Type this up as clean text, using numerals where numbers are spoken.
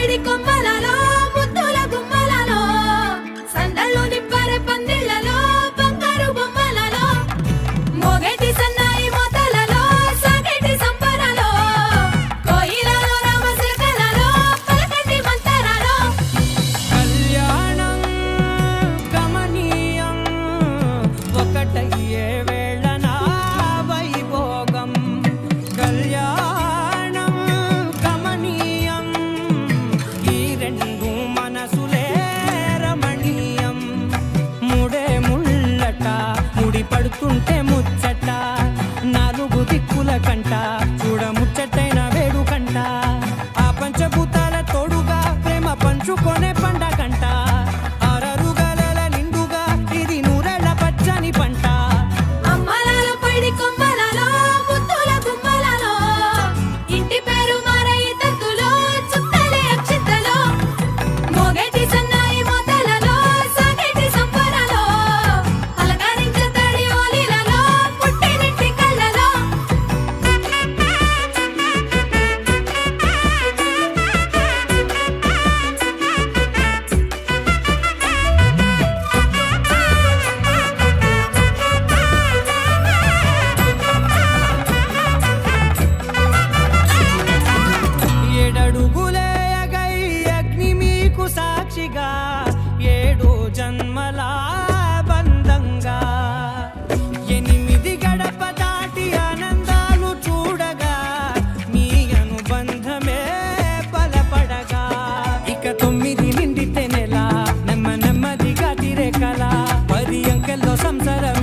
పైడి కొమ్మలలో ముద్దుల గుమ్మలలో సందళ్ళు నిప్పరే పందిళ్లలో బంగారు బొమ్మలలో మోగేటి సన్నాయి మోతలలో సాగేటి సంబరాలో కోయిలలో రామశిల్కలలో పలకండి మంతరాలో కళ్యాణం గమనీయం ఒకటయ్యే వేళ నా వైభోగం కళ్యాణం గమనీయం ఈ రెండు మనసులే రమణీయం ముడే ముళ్ళట ముడి పడుతుంటే ముచ్చట నాలుగు దిక్కుల కంట చూడ ముచ్చటైన వేడుకంట ఆ పంచభూతాల తోడుగా ప్రేమ పంచుకొనే పండగంట ఆరరుగలల నిండుగా ఇది నూరెళ్ళ పచ్చని పంట అమ్మలాలో పైడి కొమ్మలలో ముద్దుల గుమ్మలలో ఇంటి పేరు మారయి తంతులో చుట్టలే అక్షింతలో మోగేటి సన్నాయి మోతలలో సాగేటి సంబరాలో అలకరించే తడి ఓలిలలో పుట్టినింటి కళ్ళలో ఏడడుగులే ఎగై అగ్ని మీకు సాక్షిగా ఏడు జన్మల బంధంగా ఎనిమిది గడప దాటి ఆనందాలు చూడగా మీ అనుబంధమే బలపడగా ఇక 9 నిండితే నెల నెమ్మదిగా తిరే కల 10 అంకెల్లో సంసారం